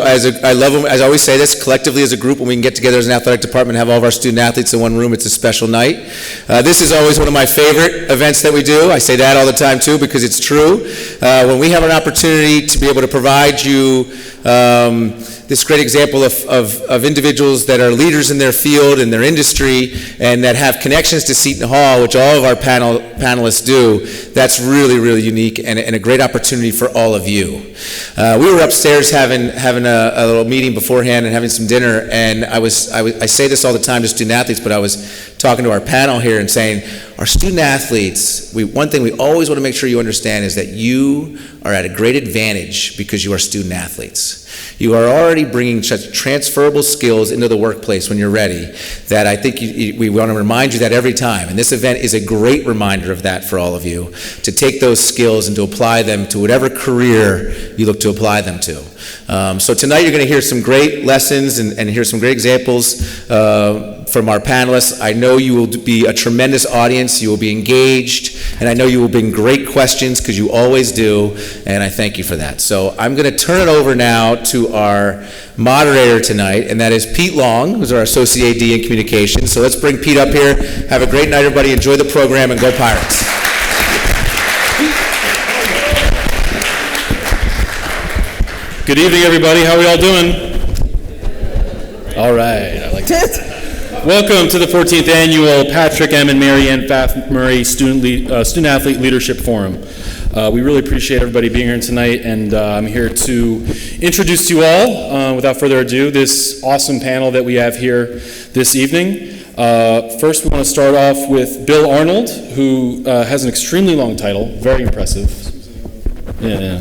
I love them, as I always say this, collectively as a group, when we can get together as an athletic department and have all of our student athletes in one room, it's a special night. This is always one of my favorite events that we do. I say that all the time too because it's true. When we have an opportunity to be able to provide you this great example of individuals that are leaders in their field, in their industry, and that have connections to Seton Hall, which all of our panelists do, that's really, really unique and a great opportunity for all of you. We were upstairs having a little meeting beforehand and having some dinner, and I say this all the time to student athletes, but I was talking to our panel here and saying, our student athletes, one thing we always want to make sure you understand is that you are at a great advantage because you are student athletes. You are already bringing such transferable skills into the workplace when you're ready that I think we want to remind you that every time. And this event is a great reminder of that for all of you, to take those skills and to apply them to whatever career you look to apply them to. So tonight you're going to hear some great lessons and hear some great examples from our panelists. I know you will be a tremendous audience. You will be engaged, and I know you will bring great questions because you always do, and I thank you for that. So I'm going to turn it over now to our moderator tonight, and that is Pete Long, who's our Associate AD in Communications. So let's bring Pete up here. Have a great night, everybody. Enjoy the program, and go Pirates. Good evening, everybody. How are we all doing? All right. I like that. Welcome to the 14th Annual Patrick M. and Mary Ann Pfaff Murray Student Athlete Leadership Forum. We really appreciate everybody being here tonight, and I'm here to introduce to you all, without further ado, this awesome panel that we have here this evening. First, we want to start off with Bill Arnold, who has an extremely long title, very impressive. Yeah.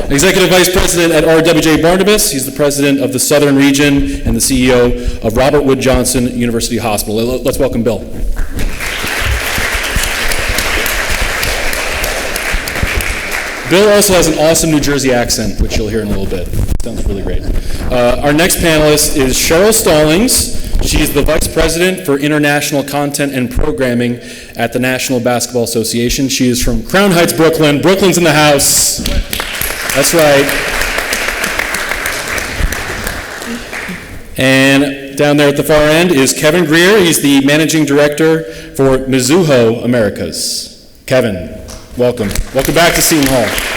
Executive Vice President at RWJBarnabas. He's the President of the Southern Region and the CEO of Robert Wood Johnson University Hospital. Let's welcome Bill. Bill also has an awesome New Jersey accent, which you'll hear in a little bit. Sounds really great. Our next panelist is Cheryl Stallings. She's the Vice President for International Content and Programming at the National Basketball Association. She is from Crown Heights, Brooklyn. Brooklyn's in the house. That's right. And down there at the far end is Kevin Grier. He's the Managing Director for Mizuho Americas. Kevin, welcome. Welcome back to Seton Hall.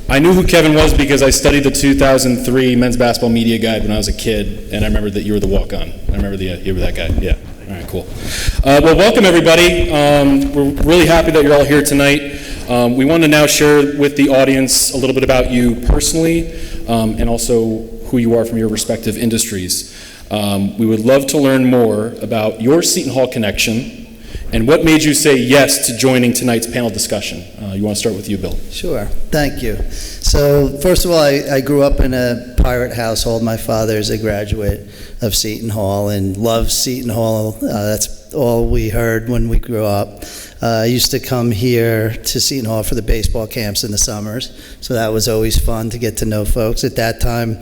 I knew who Kevin was because I studied the 2003 Men's Basketball Media Guide when I was a kid, and I remember that you were the walk-on. I remember you were that guy. Yeah. All right, cool. Well, welcome, everybody. We're really happy that you're all here tonight. We want to now share with the audience a little bit about you personally, and also who you are from your respective industries. We would love to learn more about your Seton Hall connection and what made you say yes to joining tonight's panel discussion. You want to start with you, Bill? Sure. Thank you. So first of all, I grew up in a pirate household. My father is a graduate of Seton Hall and loves Seton Hall. That's all we heard when we grew up. I used to come here to Seton Hall for the baseball camps in the summers, so that was always fun to get to know folks. At that time,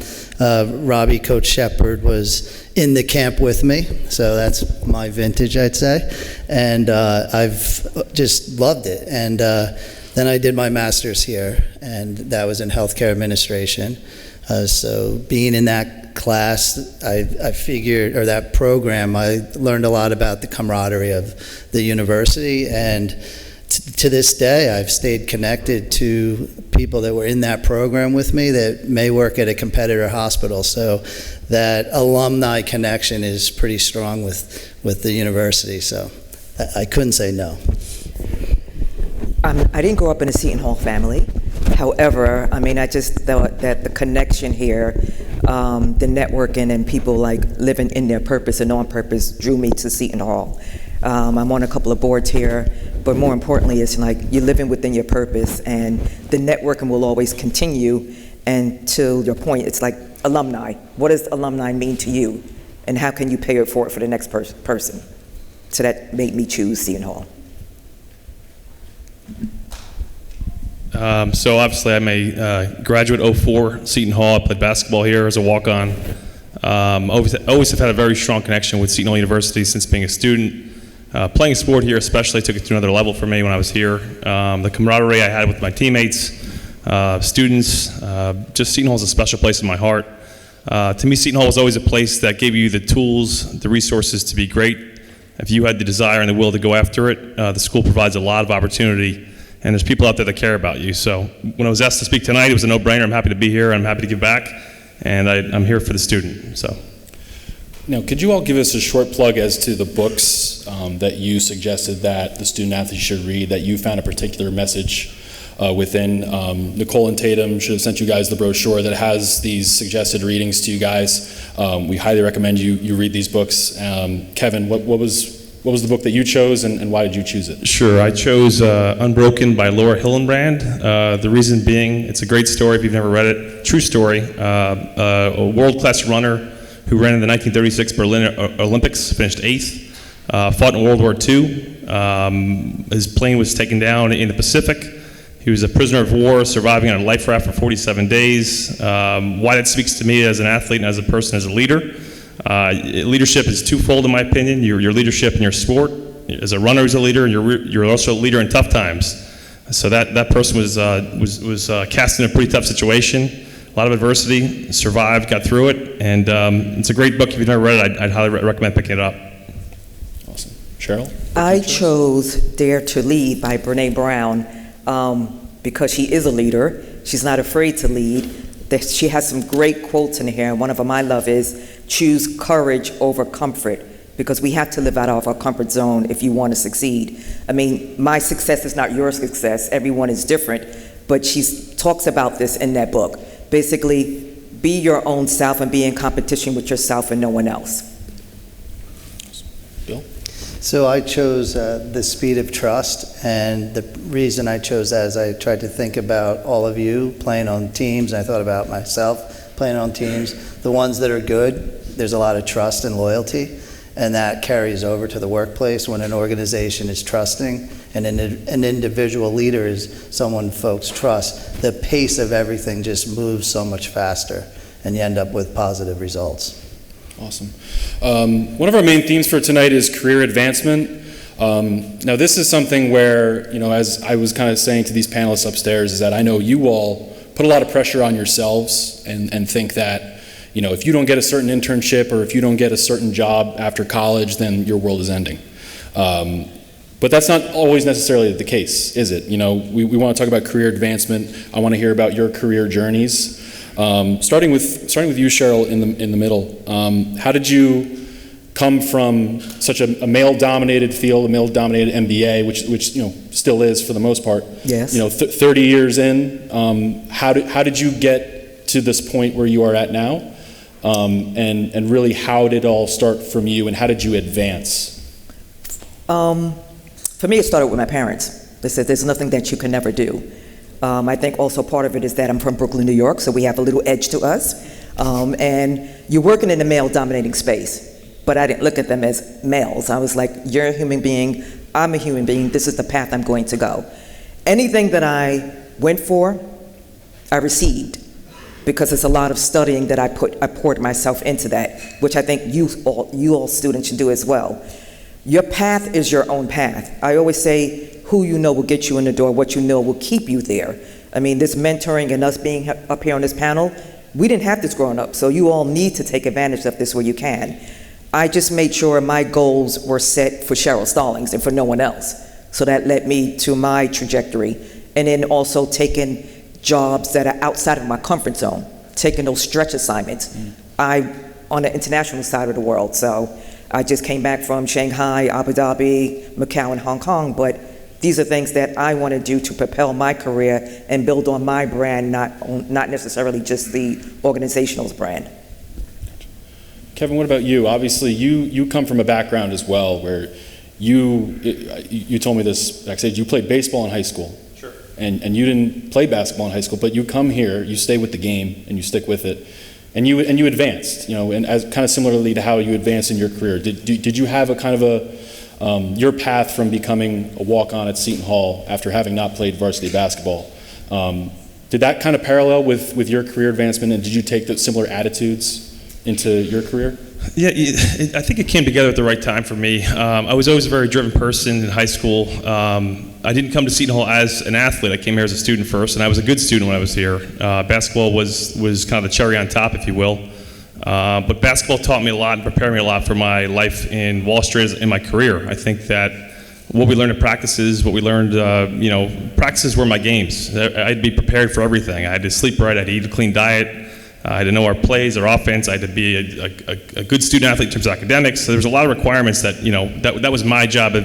Robbie, Coach Shepard, was in the camp with me, so that's my vintage, I'd say, and I've just loved it. And then I did my master's here, and that was in healthcare administration. So being in that class, I figured, or that program, I learned a lot about the camaraderie of the university, and to this day, I've stayed connected to people that were in that program with me that may work at a competitor hospital. So that alumni connection is pretty strong with the university. So I couldn't say no. I didn't grow up in a Seton Hall family. However, I mean, I just thought that the connection here, the networking and people like living in their purpose and on purpose drew me to Seton Hall. I'm on a couple of boards here, but more importantly, it's like you're living within your purpose, and the networking will always continue. And to your point, it's like alumni. What does alumni mean to you, and how can you pay it forward for the next person? So that made me choose Seton Hall. So obviously I'm a graduate 04 Seton Hall. I played basketball here as a walk-on. Always have had a very strong connection with Seton Hall University since being a student. Playing sport here especially took it to another level for me when I was here. The camaraderie I had with my teammates, students. Just Seton Hall is a special place in my heart. To me, Seton Hall was always a place that gave you the tools, the resources to be great. If you had the desire and the will to go after it, the school provides a lot of opportunity, and there's people out there that care about you. So when I was asked to speak tonight, it was a no-brainer. I'm happy to be here. I'm happy to give back, and I'm here for the student. So. Now, could you all give us a short plug as to the books that you suggested that the student athletes should read, that you found a particular message within? Nicole and Tatum should have sent you guys the brochure that has these suggested readings to you guys. We highly recommend you read these books. Kevin, what was the book that you chose, and why did you choose it? Sure, I chose Unbroken by Laura Hillenbrand. The reason being, it's a great story if you've never read it. True story. A world-class runner who ran in the 1936 Berlin Olympics, finished 8th, fought in World War II. His plane was taken down in the Pacific. He was a prisoner of war, surviving on a life raft for 47 days. Why that speaks to me as an athlete and as a person, as a leader. Leadership is twofold in my opinion. Your leadership in your sport, as a runner who's a leader, and you're also a leader in tough times. So that person was cast in a pretty tough situation. A lot of adversity, survived, got through it, and it's a great book. If you've never read it, I'd highly recommend picking it up. Awesome. Cheryl? I chose Dare to Lead by Brene Brown because she is a leader. She's not afraid to lead. She has some great quotes in here. One of them I love is, choose courage over comfort, because we have to live out of our comfort zone if you want to succeed. I mean, my success is not your success. Everyone is different, but she talks about this in that book. Basically, be your own self and be in competition with yourself and no one else. Bill? So I chose The Speed of Trust, and the reason I chose that is I tried to think about all of you playing on teams, and I thought about myself playing on teams. The ones that are good, there's a lot of trust and loyalty, and that carries over to the workplace when an organization is trusting and an individual leader is someone folks trust. The pace of everything just moves so much faster, and you end up with positive results. Awesome. One of our main themes for tonight is career advancement. Now, this is something where, as I was kind of saying to these panelists upstairs, is that I know you all put a lot of pressure on yourselves and think that, if you don't get a certain internship or if you don't get a certain job after college, then your world is ending. But that's not always necessarily the case, is it? We want to talk about career advancement. I want to hear about your career journeys. Starting with you, Cheryl, in the middle. How did you come from such a male-dominated field, a male-dominated MBA, which still is for the most part? Yes. 30 years in. How did you get to this point where you are at now? And really, how did it all start from you, and how did you advance? For me, it started with my parents. They said there's nothing that you can never do. I think also part of it is that I'm from Brooklyn, New York, so we have a little edge to us. And you're working in a male-dominating space, but I didn't look at them as males. I was like, you're a human being, I'm a human being, this is the path I'm going to go. Anything that I went for, I received, because it's a lot of studying that I poured myself into that, which I think you all students should do as well. Your path is your own path. I always say, who you know will get you in the door, what you know will keep you there. I mean, this mentoring and us being up here on this panel, we didn't have this growing up, so you all need to take advantage of this where you can. I just made sure my goals were set for Cheryl Stallings and for no one else. So that led me to my trajectory. And then also taking jobs that are outside of my comfort zone, taking those stretch assignments. I'm on the international side of the world, so I just came back from Shanghai, Abu Dhabi, Macau, and Hong Kong, but these are things that I want to do to propel my career and build on my brand, not necessarily just the organizational's brand. Kevin, what about you? Obviously, you come from a background as well where you told me this backstage, you played baseball in high school. Sure. And you didn't play basketball in high school, but you come here, you stay with the game, and you stick with it. And you advanced, and as kind of similarly to how you advanced in your career. Did you have a kind of your path from becoming a walk-on at Seton Hall after having not played varsity basketball? Did that kind of parallel with your career advancement, and did you take those similar attitudes into your career? Yeah, I think it came together at the right time for me. I was always a very driven person in high school. I didn't come to Seton Hall as an athlete. I came here as a student first, and I was a good student when I was here. Basketball was kind of the cherry on top, if you will. But basketball taught me a lot and prepared me a lot for my life in Wall Street in my career. I think that what we learned at practices, what we learned, practices were my games. I had to be prepared for everything. I had to sleep right, I had to eat a clean diet, I had to know our plays, our offense, I had to be a good student athlete in terms of academics. So there was a lot of requirements that, that was my job.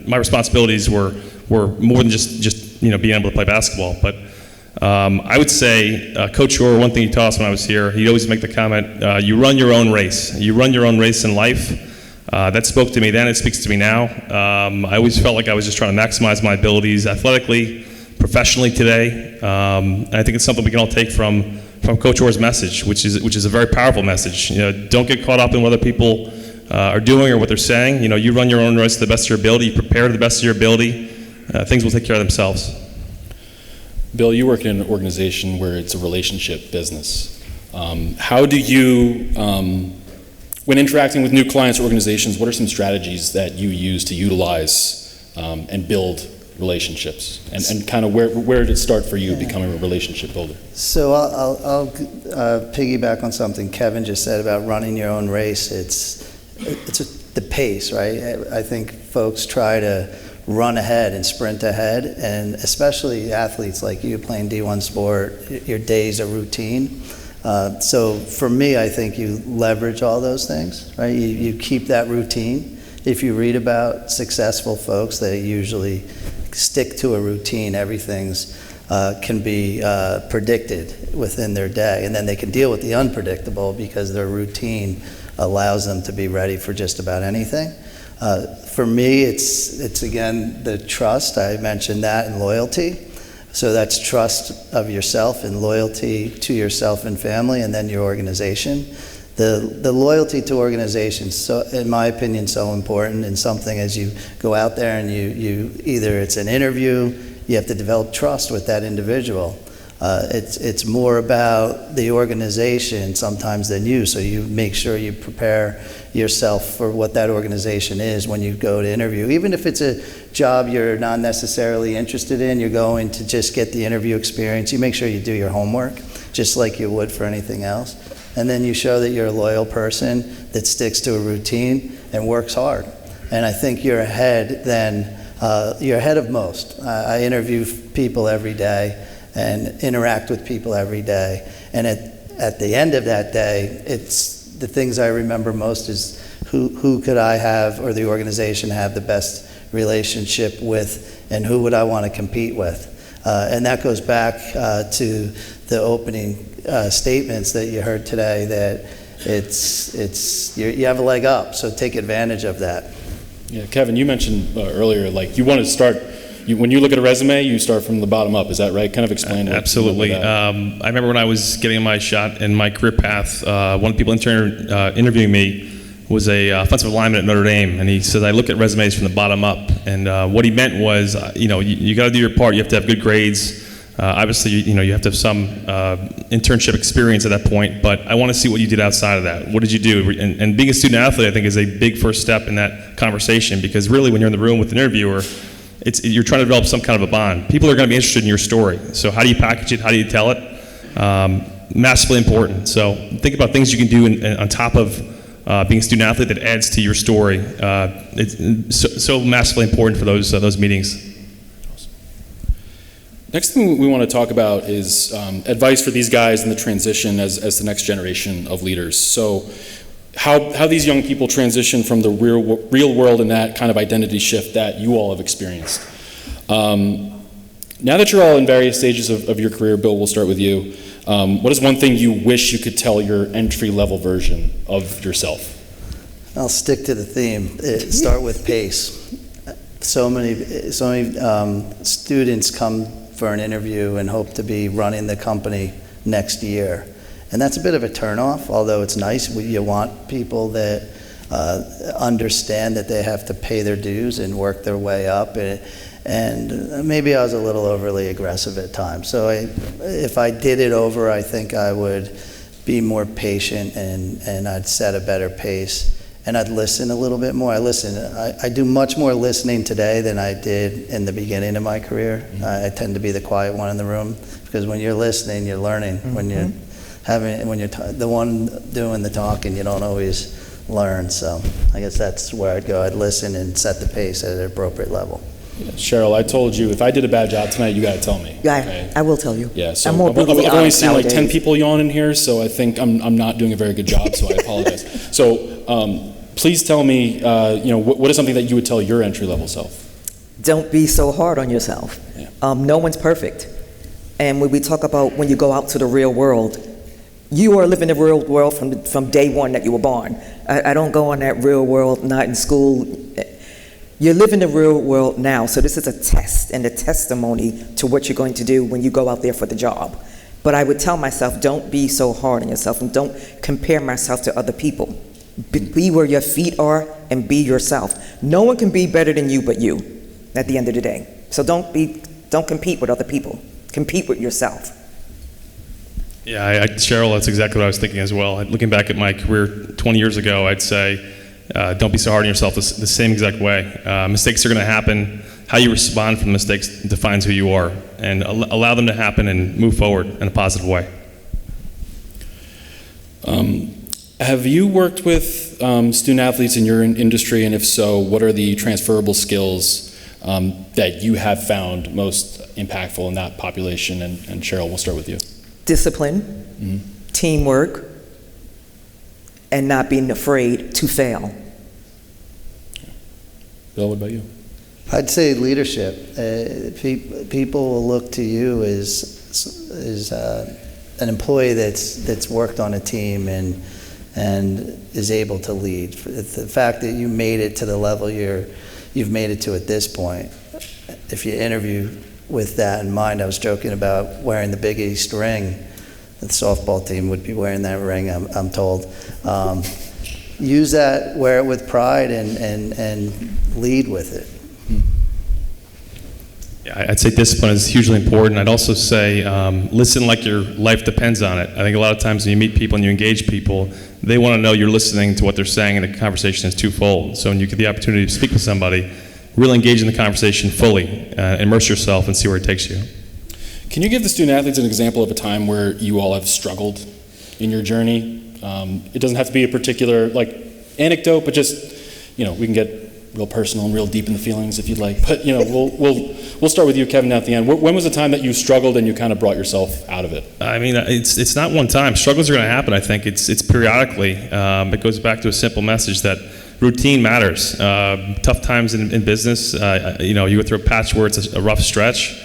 My responsibilities were more than just being able to play basketball. But I would say Coach Orr, one thing he taught us when I was here, he'd always make the comment, you run your own race. You run your own race in life. That spoke to me then, it speaks to me now. I always felt like I was just trying to maximize my abilities athletically, professionally today. And I think it's something we can all take from Coach Orr's message, which is a very powerful message. Don't get caught up in what other people are doing or what they're saying. You run your own race to the best of your ability, you prepare to the best of your ability, things will take care of themselves. Bill, you work in an organization where it's a relationship business. How do you, when interacting with new clients or organizations, what are some strategies that you use to utilize and build relationships? And kind of where did it start for you becoming a relationship builder? So I'll piggyback on something Kevin just said about running your own race. It's the pace, right? I think folks try to run ahead and sprint ahead, and especially athletes like you playing D1 sport, your days are routine. So for me, I think you leverage all those things, right? You keep that routine. If you read about successful folks, they usually stick to a routine. Everything's can be predicted within their day, and then they can deal with the unpredictable because their routine allows them to be ready for just about anything. For me, it's again the trust. I mentioned that, and loyalty. So that's trust of yourself and loyalty to yourself and family, and then your organization. The loyalty to organizations, so in my opinion, so important, and something as you go out there and you either it's an interview, you have to develop trust with that individual. It's more about the organization sometimes than you, so you make sure you prepare yourself for what that organization is when you go to interview. Even if it's a job you're not necessarily interested in, you're going to just get the interview experience, you make sure you do your homework, just like you would for anything else. And then you show that you're a loyal person that sticks to a routine and works hard. And I think you're ahead of most. I interview people every day and interact with people every day. And at the end of that day, it's the things I remember most is who could I have or the organization have the best relationship with, and who would I want to compete with. And that goes back to the opening statements that you heard today, that you have a leg up, so take advantage of that. Yeah, Kevin, you mentioned earlier, like you want to start, when you look at a resume, you start from the bottom up. Is that right? Kind of explain. Absolutely. I remember when I was getting my shot in my career path, one of the people interviewing me was a offensive lineman at Notre Dame, and he says, I look at resumes from the bottom up. And what he meant was, you got to do your part. You have to have good grades. Obviously, you have to have some internship experience at that point, but I want to see what you did outside of that. What did you do? And being a student athlete, I think, is a big first step in that conversation, because really, when you're in the room with an interviewer, you're trying to develop some kind of a bond. People are going to be interested in your story. So how do you package it? How do you tell it? Massively important. So think about things you can do on top of being a student athlete that adds to your story. It's so massively important for those meetings. Next thing we want to talk about is advice for these guys in the transition as the next generation of leaders. So how these young people transition from the real world and that kind of identity shift that you all have experienced. Now that you're all in various stages of your career, Bill, we'll start with you. What is one thing you wish you could tell your entry-level version of yourself? I'll stick to the theme. Start with pace. So many students come for an interview and hope to be running the company next year. And that's a bit of a turnoff, although it's nice. You want people that understand that they have to pay their dues and work their way up. And maybe I was a little overly aggressive at times. So if I did it over, I think I would be more patient and I'd set a better pace and I'd listen a little bit more. I do much more listening today than I did in the beginning of my career. I tend to be the quiet one in the room, because when you're listening, you're learning. When you're the one doing the talking, you don't always learn. So I guess that's where I'd go. I'd listen and set the pace at an appropriate level. Cheryl, I told you, if I did a bad job tonight, you got to tell me. Yeah, okay? I will tell you. Yeah, so I'm more I've brutally only honest seen like 10 nowadays. people yawn in here, so I think I'm not doing a very good job, so I apologize. So please tell me, what is something that you would tell your entry-level self? Don't be so hard on yourself. Yeah. No one's perfect. And when we talk about when you go out to the real world, you are living the real world from day one that you were born. I don't go on that real world, not in school. You're living the real world now, so this is a test and a testimony to what you're going to do when you go out there for the job. But I would tell myself, don't be so hard on yourself, and don't compare myself to other people. Be where your feet are and be yourself. No one can be better than you but you at the end of the day. So don't compete with other people. Compete with yourself. Yeah, Cheryl, that's exactly what I was thinking as well. Looking back at my career 20 years ago, I'd say, don't be so hard on yourself the same exact way. Mistakes are going to happen. How you respond from mistakes defines who you are. And allow them to happen and move forward in a positive way. Have you worked with student athletes in your industry, and if so, what are the transferable skills that you have found most impactful in that population? And Cheryl, we'll start with you. Discipline, teamwork, and not being afraid to fail. Bill, what about you? I'd say leadership. People will look to you as an employee that's worked on a team and is able to lead. The fact that you made it to the level you've made it to at this point, if you interview with that in mind, I was joking about wearing the Big East ring. The softball team would be wearing that ring, I'm told. Use that, wear it with pride, and lead with it. Yeah, I'd say discipline is hugely important. I'd also say listen like your life depends on it. I think a lot of times when you meet people and you engage people, they want to know you're listening to what they're saying, and the conversation is twofold. So when you get the opportunity to speak with somebody, really engage in the conversation fully, immerse yourself, and see where it takes you. Can you give the student athletes an example of a time where you all have struggled in your journey? It doesn't have to be a particular anecdote, but just we can get real personal and real deep in the feelings if you'd like. But we'll start with you, Kevin, at the end. When was the time that you struggled and you kind of brought yourself out of it? I mean, it's not one time. Struggles are going to happen. I think it's periodically. It goes back to a simple message that routine matters. Tough times in business. You go through a patch where it's a rough stretch.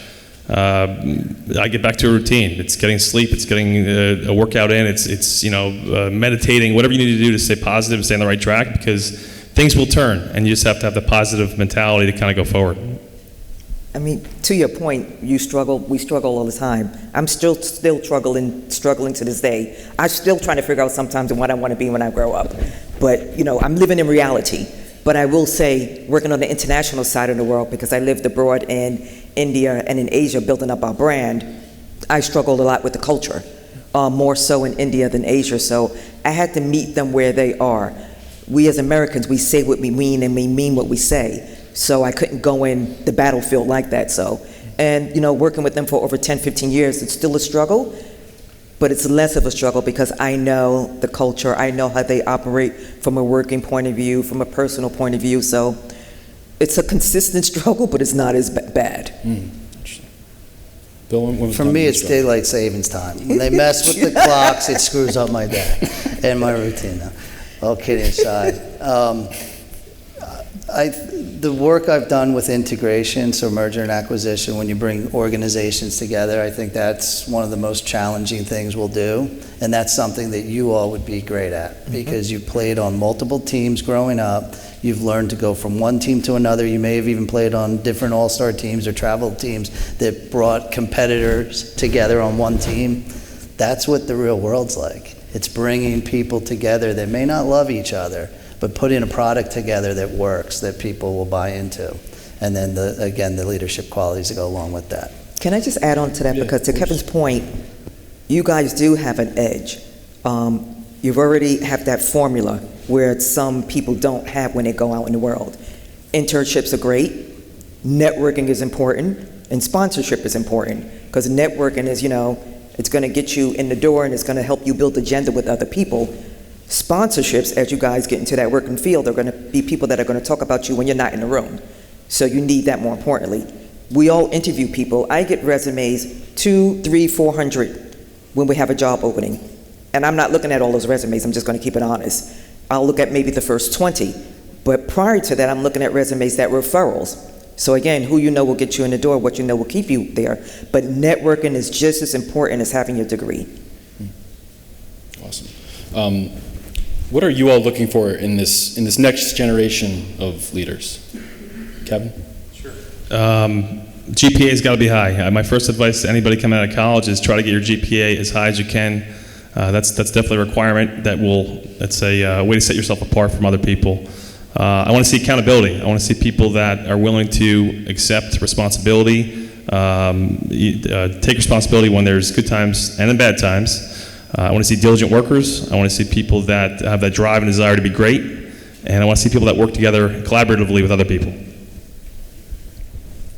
I get back to a routine. It's getting sleep. It's getting a workout in. It's meditating. Whatever you need to do to stay positive and stay on the right track, because things will turn, and you just have to have the positive mentality to kind of go forward. I mean, to your point, we struggle all the time. I'm still struggling to this day. I'm still trying to figure out sometimes what I want to be when I grow up. But, I'm living in reality. But I will say, working on the international side of the world, because I lived abroad in India and in Asia building up our brand, I struggled a lot with the culture, more so in India than Asia. So I had to meet them where they are. We as Americans, we say what we mean and we mean what we say. So I couldn't go in the battlefield like that. And working with them for over 10, 15 years, it's still a struggle, but it's less of a struggle because I know the culture, I know how they operate from a working point of view, from a personal point of view. So it's a consistent struggle, but it's not as bad. Interesting. Bill, when was For the time me, you it's struggled? daylight savings time. When they mess with the clocks, it screws up my day and my routine now. All kidding aside. The work I've done with integration, so merger and acquisition, when you bring organizations together, I think that's one of the most challenging things we'll do. And that's something that you all would be great at, because you played on multiple teams growing up. You've learned to go from one team to another. You may have even played on different all-star teams or travel teams that brought competitors together on one team. That's what the real world's like. It's bringing people together that may not love each other, but putting a product together that works, that people will buy into. And then, the leadership qualities that go along with that. Can I just add on to that? Yeah, Because to of course. Kevin's point, you guys do have an edge. You've already have that formula. where some people don't have when they go out in the world. Internships are great, networking is important, and sponsorship is important, because networking is, it's going to get you in the door and it's going to help you build agenda with other people. Sponsorships, as you guys get into that working field, are going to be people that are going to talk about you when you're not in the room. So you need that more importantly. We all interview people. I get resumes 200, 300, 400 when we have a job opening. And I'm not looking at all those resumes, I'm just going to keep it honest. I'll look at maybe the first 20. But prior to that, I'm looking at resumes that were referrals. So again, who you know will get you in the door, what you know will keep you there. But networking is just as important as having your degree. Awesome. What are you all looking for in this next generation of leaders? Kevin? Sure. GPA's got to be high. My first advice to anybody coming out of college is try to get your GPA as high as you can. That's definitely a requirement that's a way to set yourself apart from other people. I want to see accountability. I want to see people that are willing to accept responsibility, take responsibility when there's good times and then bad times. I want to see diligent workers. I want to see people that have that drive and desire to be great. And I want to see people that work together collaboratively with other people.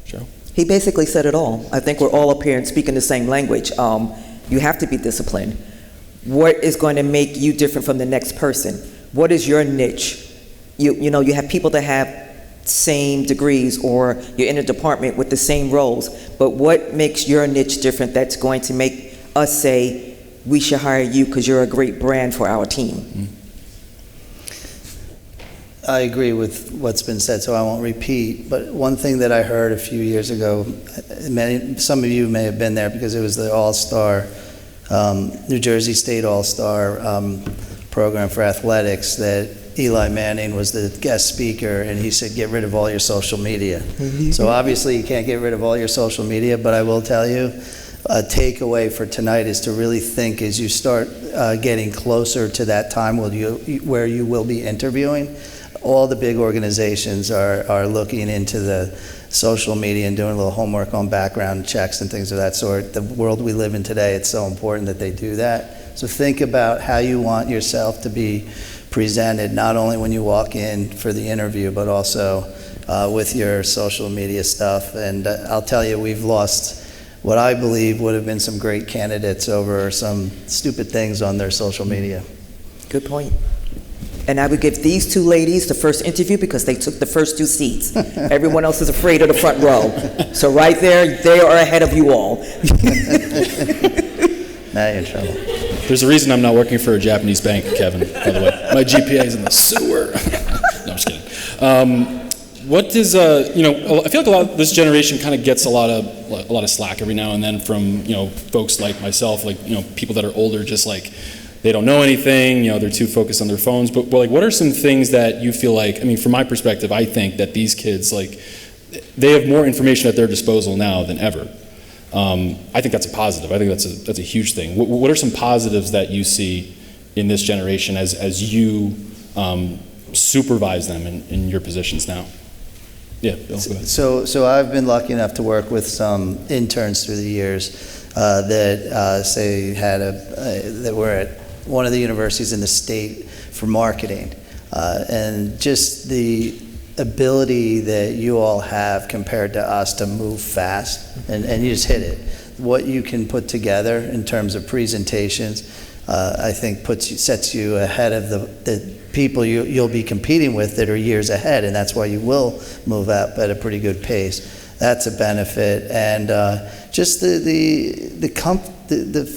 Cheryl? He basically said it all. I think we're all up here and speaking the same language. You have to be disciplined. What is going to make you different from the next person? What is your niche? You have people that have same degrees, or you're in a department with the same roles, but what makes your niche different that's going to make us say, we should hire you because you're a great brand for our team? I agree with what's been said, so I won't repeat. But one thing that I heard a few years ago, some of you may have been there because it was the All-Star, New Jersey State All-Star program for athletics, that Eli Manning was the guest speaker, and he said, get rid of all your social media. So obviously you can't get rid of all your social media, but I will tell you, a takeaway for tonight is to really think as you start getting closer to that time where you will be interviewing. All the big organizations are looking into the social media and doing a little homework on background checks and things of that sort. The world we live in today, it's so important that they do that. So think about how you want yourself to be presented, not only when you walk in for the interview, but also with your social media stuff. And I'll tell you, we've lost what I believe would have been some great candidates over some stupid things on their social media. Good point. And I would give these two ladies the first interview because they took the first 2 seats. Everyone else is afraid of the front row. So right there, they are ahead of you all. Now you're in trouble. There's a reason I'm not working for a Japanese bank, Kevin, by the way. My GPA is in the sewer. No, I'm just kidding. What does, I feel like this generation kind of gets a lot of slack every now and then from, folks like myself, people that are older, just like, they don't know anything, they're too focused on their phones. But what are some things that you feel like, from my perspective, I think that these kids, they have more information at their disposal now than ever. I think that's a positive. I think that's a huge thing. What are some positives that you see in this generation as you supervise them in your positions now? Yeah, Bill, go ahead. So I've been lucky enough to work with some interns through the years that were at one of the universities in the state for marketing, and just the ability that you all have compared to us to move fast, and you just hit it. What you can put together in terms of presentations, I think sets you ahead of the people you'll be competing with that are years ahead, and that's why you will move up at a pretty good pace. That's a benefit, and just the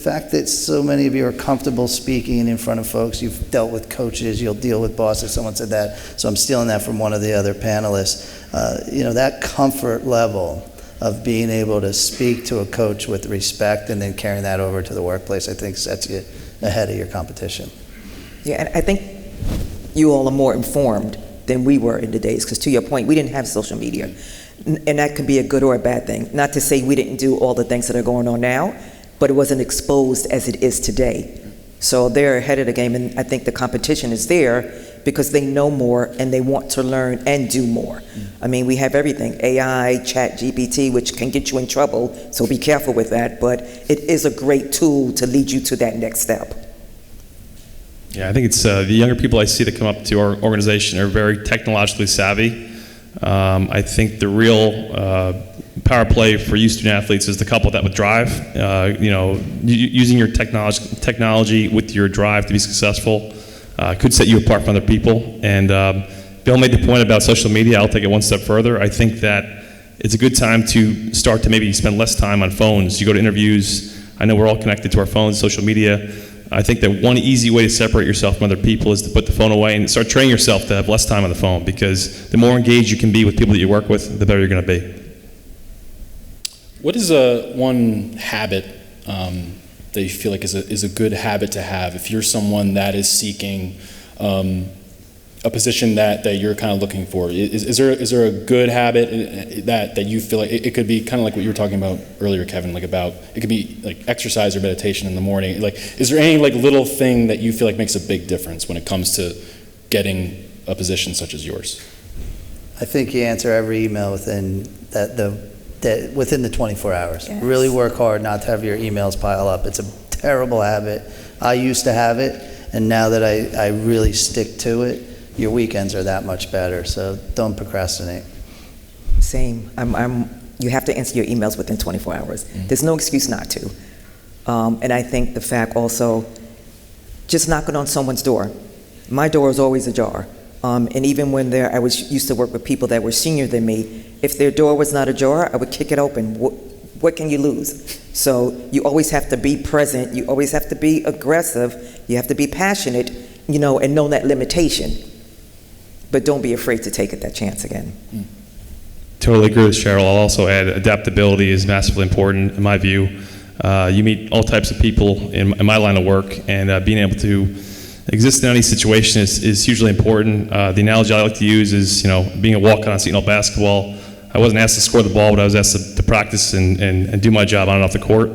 fact that so many of you are comfortable speaking in front of folks. You've dealt with coaches, you'll deal with bosses. Someone said that, so I'm stealing that from one of the other panelists. That comfort level of being able to speak to a coach with respect and then carrying that over to the workplace, I think sets you ahead of your competition. Yeah, and I think you all are more informed than we were in the days, because to your point, we didn't have social media. And that could be a good or a bad thing. Not to say we didn't do all the things that are going on now, but it wasn't exposed as it is today. So they're ahead of the game, and I think the competition is there because they know more and they want to learn and do more. We have everything, AI, Chat GPT, which can get you in trouble, so be careful with that, but it is a great tool to lead you to that next step. Yeah, I think it's the younger people I see that come up to our organization are very technologically savvy. I think the real power play for you student athletes is to couple that with drive. Using your technology with your drive to be successful could set you apart from other people. And Bill made the point about social media. I'll take it one step further. I think that it's a good time to start to maybe spend less time on phones. You go to interviews. I know we're all connected to our phones, social media. I think that one easy way to separate yourself from other people is to put the phone away and start training yourself to have less time on the phone, because the more engaged you can be with people that you work with, the better you're going to be. What is one habit that you feel like is a good habit to have if you're someone that is seeking a position that you're kind of looking for? Is there a good habit that you feel like it could be kind of like what you were talking about earlier, Kevin, like about it could be like exercise or meditation in the morning? Like, is there any like little thing that you feel like makes a big difference when it comes to getting a position such as yours? I think you answer every email within within the 24 hours. Yes. Really work hard not to have your emails pile up. It's a terrible habit. I used to have it, and now that I really stick to it, your weekends are that much better. So don't procrastinate. Same. You have to answer your emails within 24 hours. There's no excuse not to. And I think the fact also, just knocking on someone's door. My door is always ajar. And even when I used to work with people that were senior than me, if their door was not ajar, I would kick it open. What can you lose? So you always have to be present. You always have to be aggressive. You have to be passionate, and know that limitation. But don't be afraid to take that chance again. Totally agree with Cheryl. I'll also add adaptability is massively important in my view. You meet all types of people in my line of work, and being able to exist in any situation is hugely important. The analogy I like to use is, being a walk-on on Seton Hall basketball. I wasn't asked to score the ball, but I was asked to practice and do my job on and off the court.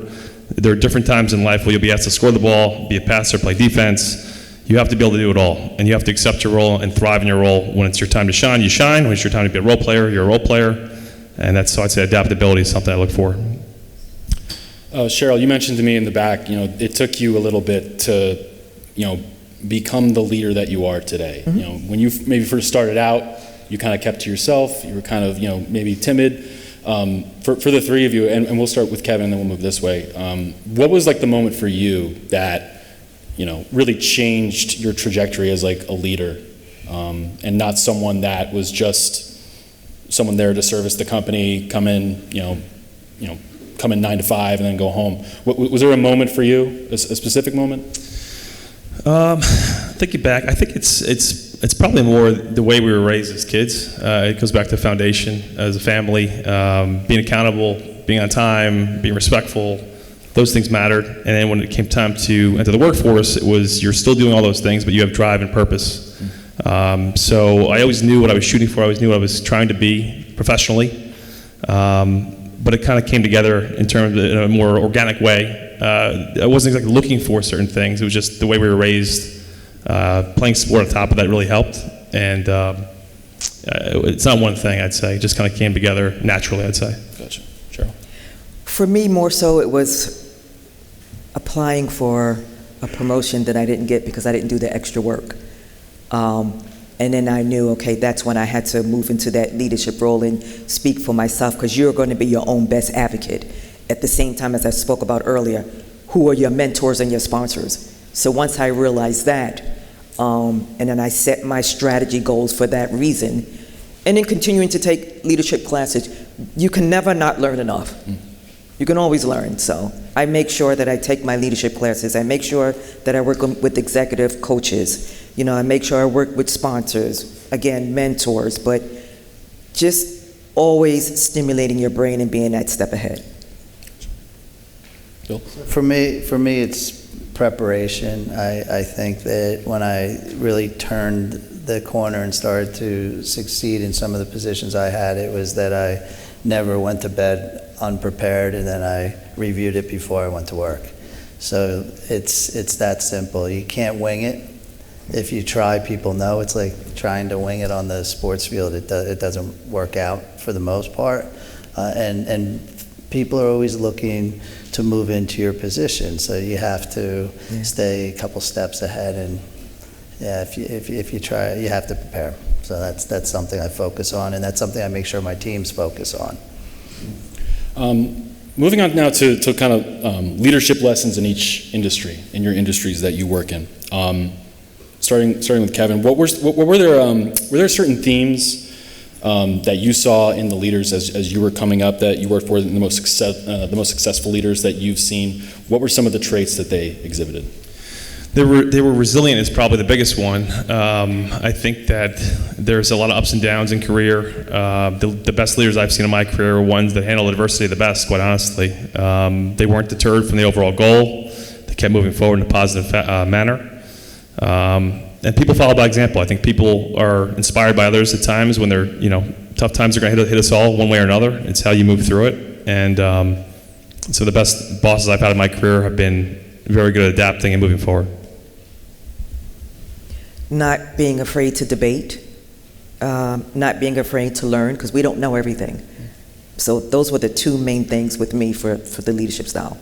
There are different times in life where you'll be asked to score the ball, be a passer, play defense. You have to be able to do it all, and you have to accept your role and thrive in your role. When it's your time to shine, you shine. When it's your time to be a role player, you're a role player. And so I'd say adaptability is something I look for. Cheryl, you mentioned to me in the back, it took you a little bit to, become the leader that you are today. Mm-hmm. When you maybe first started out, you kind of kept to yourself. You were kind of, maybe timid. For the three of you, and we'll start with Kevin, and then we'll move this way. What was like the moment for you that really changed your trajectory as like a leader, and not someone that was just someone there to service the company, come in 9 to 5 and then go home? Was there a moment for you, a specific moment? Thinking back, I think it's probably more the way we were raised as kids. It goes back to the foundation as a family, being accountable, being on time, being respectful. Those things mattered. And then when it came time to enter the workforce, it was you're still doing all those things, but you have drive and purpose. So I always knew what I was shooting for. I always knew what I was trying to be professionally. But it kind of came together in a more organic way. I wasn't exactly looking for certain things. It was just the way we were raised. Playing sport on top of that really helped. And it's not one thing, I'd say. It just kind of came together naturally, I'd say. Gotcha. Cheryl? For me, more so, it was applying for a promotion that I didn't get because I didn't do the extra work. And then I knew, okay, that's when I had to move into that leadership role and speak for myself, because you're going to be your own best advocate. At the same time, as I spoke about earlier, who are your mentors and your sponsors? So once I realized that, and then I set my strategy goals for that reason, and then continuing to take leadership classes, you can never not learn enough. You can always learn. So I make sure that I take my leadership classes. I make sure that I work with executive coaches. I make sure I work with sponsors, again, mentors, but just always stimulating your brain and being that step ahead. Bill? For me, it's preparation. I think that when I really turned the corner and started to succeed in some of the positions I had, it was that I never went to bed unprepared, and then I reviewed it before I went to work. So it's that simple. You can't wing it. If you try, people know. It's like trying to wing it on the sports field. It doesn't work out for the most part. And people are always looking to move into your position. So you have to stay a couple steps ahead and yeah, if you try, you have to prepare. So that's something I focus on, and that's something I make sure my teams focus on. Moving on now to kind of leadership lessons in each industry, in your industries that you work in. Starting with Kevin, what were there certain themes that you saw in the leaders as you were coming up that you worked for, the most successful leaders that you've seen? What were some of the traits that they exhibited? They were resilient is probably the biggest one. I think that there's a lot of ups and downs in career. The best leaders I've seen in my career are ones that handle adversity the best, quite honestly. They weren't deterred from the overall goal. They kept moving forward in a positive manner. And people follow by example. I think people are inspired by others at times when they're, tough times are going to hit us all one way or another. It's how you move through it. And so the best bosses I've had in my career have been very good at adapting and moving forward. Not being afraid to debate, not being afraid to learn, because we don't know everything. So those were the two main things with me for the leadership style.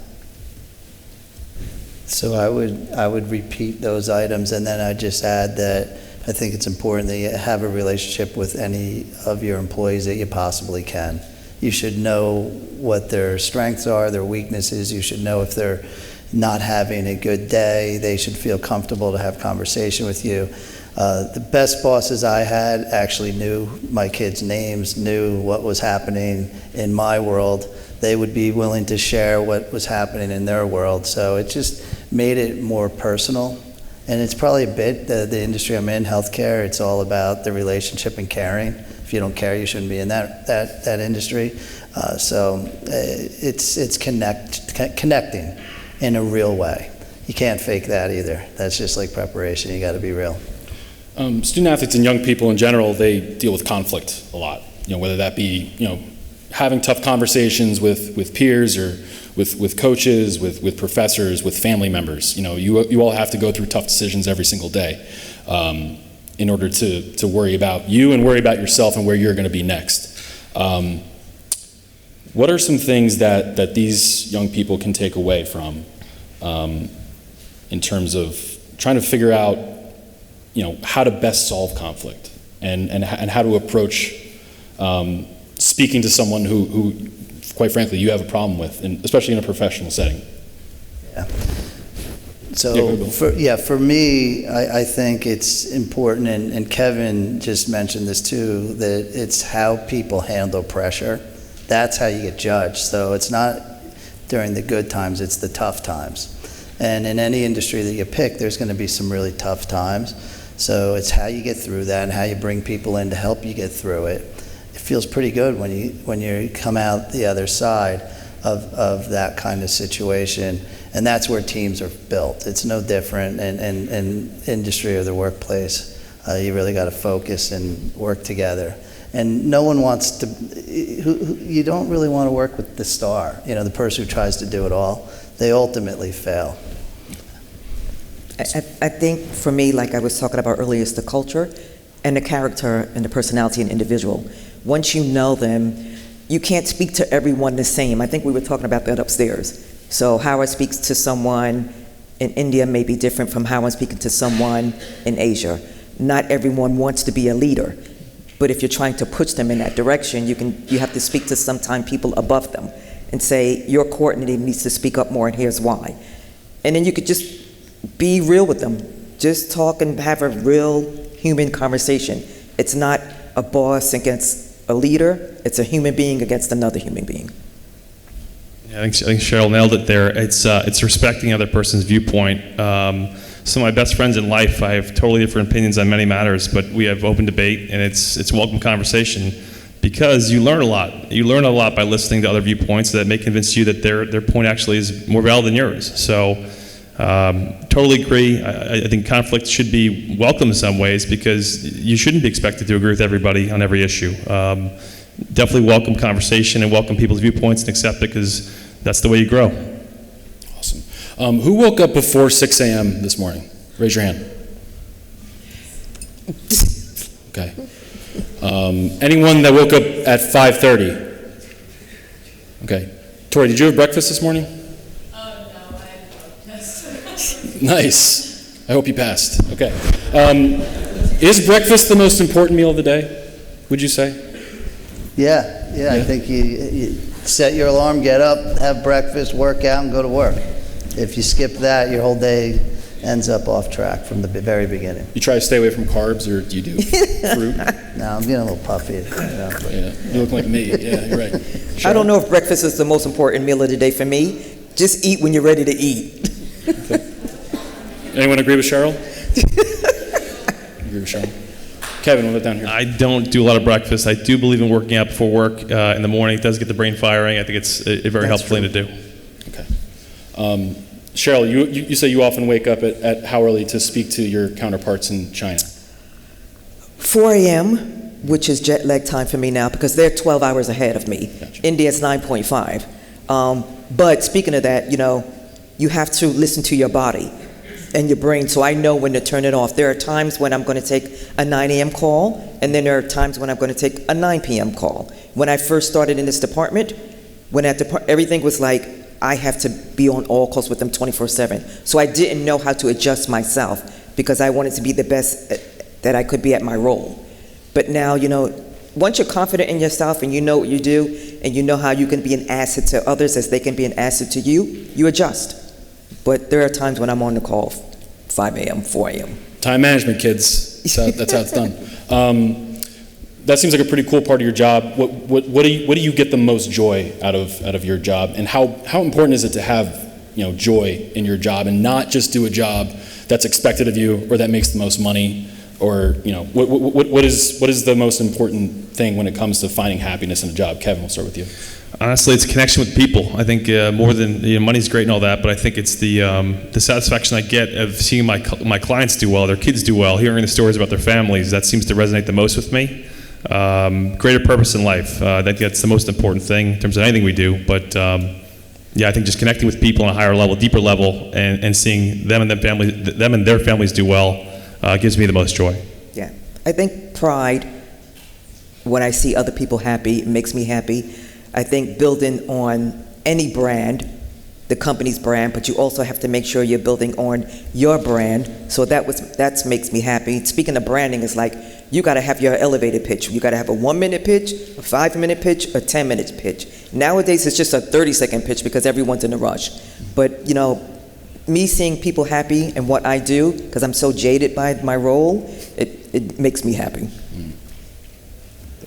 So I would repeat those items, and then I'd just add that I think it's important that you have a relationship with any of your employees that you possibly can. You should know what their strengths are, their weaknesses. You should know if they're not having a good day. They should feel comfortable to have conversation with you. The best bosses I had actually knew my kids' names, knew what was happening in my world. They would be willing to share what was happening in their world. So it just made it more personal. And it's probably a bit the industry I'm in, healthcare. It's all about the relationship and caring. If you don't care, you shouldn't be in that industry. So it's connecting in a real way. You can't fake that either. That's just like preparation. You got to be real. Student athletes and young people in general, they deal with conflict a lot. Whether that be having tough conversations with peers or with coaches, with professors, with family members. You all have to go through tough decisions every single day in order to worry about you and worry about yourself and where you're going to be next. What are some things that these young people can take away from in terms of trying to figure out how to best solve conflict and how to approach speaking to someone who quite frankly you have a problem with, and especially in a professional setting? Yeah. So for me, I think it's important, and Kevin just mentioned this too, that it's how people handle pressure. That's how you get judged. So it's not during the good times, it's the tough times. And in any industry that you pick, there's going to be some really tough times. So it's how you get through that and how you bring people in to help you get through it. It feels pretty good when you come out the other side of that kind of situation. And that's where teams are built. It's no different in industry or the workplace. You really got to focus and work together. And no one wants to, you don't really want to work with the star, the person who tries to do it all. They ultimately fail. I think for me, like I was talking about earlier, is the culture and the character and the personality of an individual. Once you know them, you can't speak to everyone the same. I think we were talking about that upstairs. So how I speak to someone in India may be different from how I'm speaking to someone in Asia. Not everyone wants to be a leader. But if you're trying to push them in that direction, you have to speak to sometimes people above them and say, your coordinator needs to speak up more and here's why. And then you could just be real with them. Just talk and have a real human conversation. It's not a boss against a leader, it's a human being against another human being. Yeah, I think Cheryl nailed it there. It's respecting the other person's viewpoint. Some of my best friends in life, I have totally different opinions on many matters, but we have open debate, and it's welcome conversation because you learn a lot. You learn a lot by listening to other viewpoints that may convince you that their point actually is more valid than yours. So totally agree. I think conflict should be welcome in some ways because you shouldn't be expected to agree with everybody on every issue. Definitely welcome conversation and welcome people's viewpoints and accept it because that's the way you grow. Awesome. Who woke up before 6 a.m. this morning? Raise your hand. Okay. Anyone that woke up at 5:30? Okay. Tori, did you have breakfast this morning? No, I had breakfast. Nice. I hope you passed. Okay. Is breakfast the most important meal of the day, would you say? Yeah. I think you set your alarm, get up, have breakfast, work out, and go to work. If you skip that, your whole day ends up off track from the very beginning. You try to stay away from carbs, or do you do fruit? No, I'm getting a little puffy. Yeah, you look like me. Yeah, you're right. I don't know if breakfast is the most important meal of the day for me. Just eat when you're ready to eat. Okay. Anyone agree with Cheryl? Agree with Cheryl? Kevin, what about down here? I don't do a lot of breakfast. I do believe in working out before work in the morning. It does get the brain firing. I think it's a very helpful thing to do. Okay. Cheryl, you say you often wake up at how early to speak to your counterparts in China? 4 a.m., which is jet lag time for me now because they're 12 hours ahead of me. Gotcha. India's 9.5. But speaking of that, you have to listen to your body and your brain, so I know when to turn it off. There are times when I'm going to take a 9 a.m. call, and then there are times when I'm going to take a 9 p.m. call. When I first started in this department, everything was like, I have to be on all calls with them 24/7. So I didn't know how to adjust myself because I wanted to be the best that I could be at my role. But now, once you're confident in yourself and you know what you do and you know how you can be an asset to others as they can be an asset to you, you adjust. But there are times when I'm on the call 5 a.m., 4 a.m. Time management, kids. That's how it's done. That seems like a pretty cool part of your job. What do you get the most joy out of your job, and how important is it to have joy in your job and not just do a job that's expected of you or that makes the most money, or what is the most important thing when it comes to finding happiness in a job? Kevin, we'll start with you. Honestly, it's connection with people. I think more than money's great and all that, but I think it's the satisfaction I get of seeing my clients do well, their kids do well, hearing the stories about their families. That seems to resonate the most with me. Greater purpose in life. That's the most important thing in terms of anything we do. But I think just connecting with people on a higher level, deeper level, and seeing them and their families do well gives me the most joy. Yeah, I think pride. When I see other people happy, it makes me happy. I think building on any brand, the company's brand, but you also have to make sure you're building on your brand. So that makes me happy. Speaking of branding, it's like you got to have your elevator pitch. You got to have a 1-minute pitch, a 5-minute pitch, a 10-minute pitch. Nowadays, it's just a 30-second pitch because everyone's in a rush. But me seeing people happy and what I do, because I'm so jaded by my role, it makes me happy.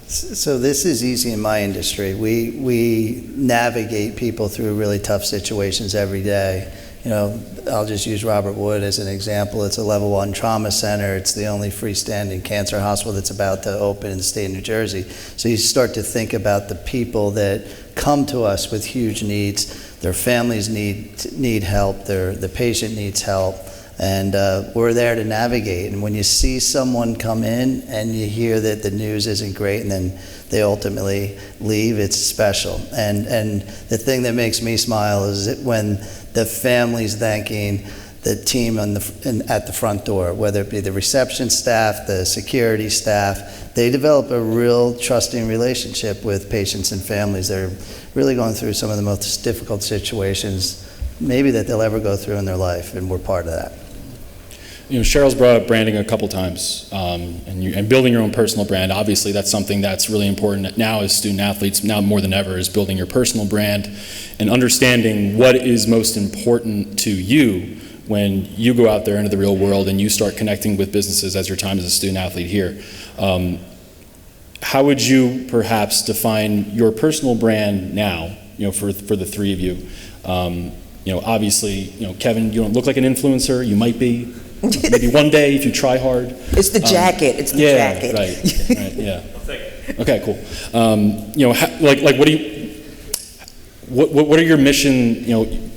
So this is easy in my industry. We navigate people through really tough situations every day. I'll just use Robert Wood as an example. It's a level 1 trauma center. It's the only freestanding cancer hospital that's about to open in the state of New Jersey. So you start to think about the people that come to us with huge needs. Their families need help. The patient needs help. And we're there to navigate. And when you see someone come in and you hear that the news isn't great and then they ultimately leave, it's special. And the thing that makes me smile is that when the family's thanking the team at the front door, whether it be the reception staff, the security staff, they develop a real trusting relationship with patients and families. They're really going through some of the most difficult situations maybe that they'll ever go through in their life, and we're part of that. Cheryl's brought up branding a couple times, and building your own personal brand. Obviously, that's something that's really important now as student athletes, now more than ever, is building your personal brand and understanding what is most important to you when you go out there into the real world and you start connecting with businesses as your time as a student athlete here. How would you perhaps define your personal brand now, for the three of you? Obviously, Kevin, you don't look like an influencer. You might be. Maybe one day if you try hard. It's the jacket. It's the jacket. Right. Yeah. Okay. Cool. What are your mission?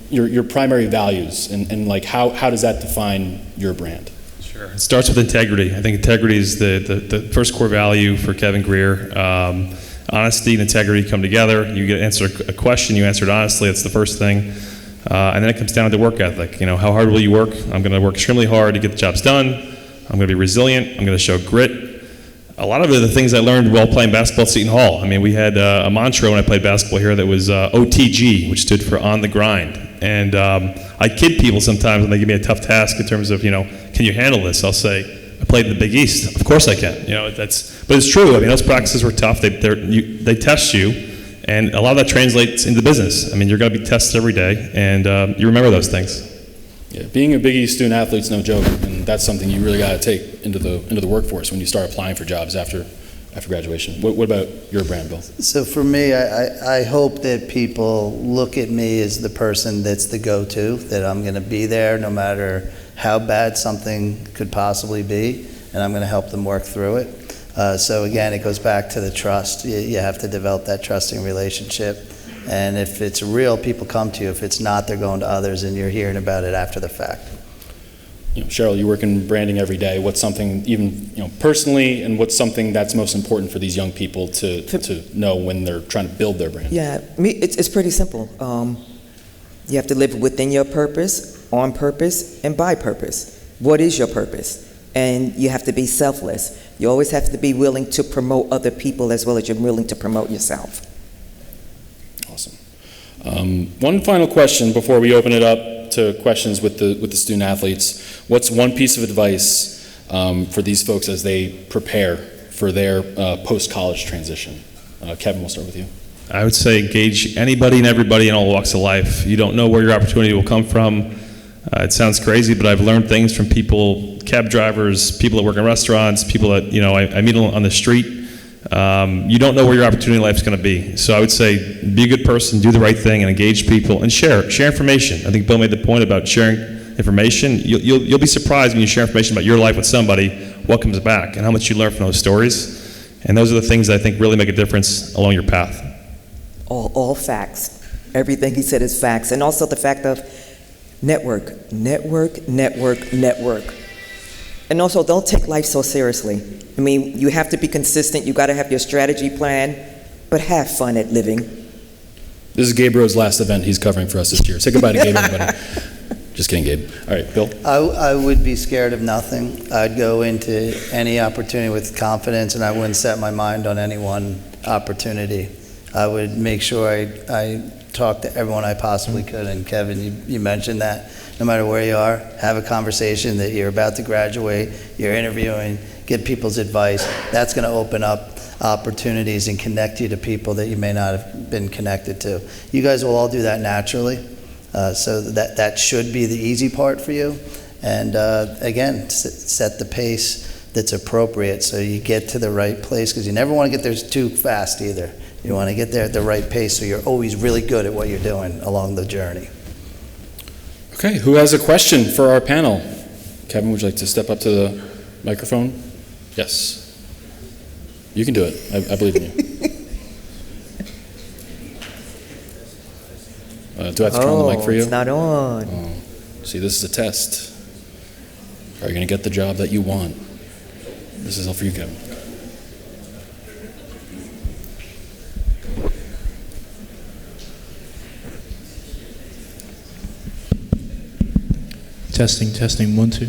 Your primary values, and how does that define your brand? Sure. It starts with integrity. I think integrity is the first core value for Kevin Grier. Honesty and integrity come together. You get answer a question, you answer it honestly. That's the first thing. And then it comes down to the work ethic. How hard will you work? I'm going to work extremely hard to get the jobs done. I'm going to be resilient. I'm going to show grit. A lot of it are the things I learned while playing basketball at Seton Hall. I mean, we had a mantra when I played basketball here that was OTG, which stood for on the grind. And I kid people sometimes when they give me a tough task in terms of, can you handle this? I'll say, I played in the Big East. Of course I can. But it's true. I mean, those practices were tough. They test you, and a lot of that translates into business. I mean, you're going to be tested every day, and you remember those things. Yeah, being a Big East student athlete's no joke, and that's something you really got to take into the workforce when you start applying for jobs after graduation. What about your brand, Bill? So for me, I hope that people look at me as the person that's the go-to, that I'm going to be there no matter how bad something could possibly be, and I'm going to help them work through it. So again, it goes back to the trust. You have to develop that trusting relationship. And if it's real, people come to you. If it's not, they're going to others, and you're hearing about it after the fact. Cheryl, you work in branding every day. What's something, even personally, and what's something that's most important for these young people to know when they're trying to build their brand? Yeah, it's pretty simple. You have to live within your purpose, on purpose, and by purpose. What is your purpose? And you have to be selfless. You always have to be willing to promote other people as well as you're willing to promote yourself. Awesome. One final question before we open it up to questions with the student athletes. What's one piece of advice for these folks as they prepare for their post-college transition? Kevin, we'll start with you. I would say engage anybody and everybody in all walks of life. You don't know where your opportunity will come from. It sounds crazy, but I've learned things from people, cab drivers, people that work in restaurants, people that I meet on the street. You don't know where your opportunity in life is going to be. So I would say be a good person, do the right thing, and engage people, and share information. I think Bill made the point about sharing information. You'll be surprised when you share information about your life with somebody, what comes back, and how much you learn from those stories. And those are the things that I think really make a difference along your path. All facts. Everything he said is facts. And also the fact of network. And also, don't take life so seriously. I mean, you have to be consistent. You got to have your strategy plan, but have fun at living. This is Gabe Rowe's last event he's covering for us this year. Say goodbye to Gabe, everybody. Just kidding, Gabe. All right, Bill? I would be scared of nothing. I'd go into any opportunity with confidence, and I wouldn't set my mind on any one opportunity. I would make sure I talk to everyone I possibly could, and Kevin, you mentioned that. No matter where you are, have a conversation that you're about to graduate, you're interviewing, get people's advice. That's going to open up opportunities and connect you to people that you may not have been connected to. You guys will all do that naturally, so that should be the easy part for you. And again, set the pace that's appropriate so you get to the right place, because you never want to get there too fast either. You want to get there at the right pace so you're always really good at what you're doing along the journey. Okay, who has a question for our panel? Kevin, would you like to step up to the microphone? Yes. You can do it. I believe in you. Do I have to turn on the mic for you? It's not on. Oh. See, this is a test. Are you going to get the job that you want? This is all for you, Kevin. Testing, 1, 2.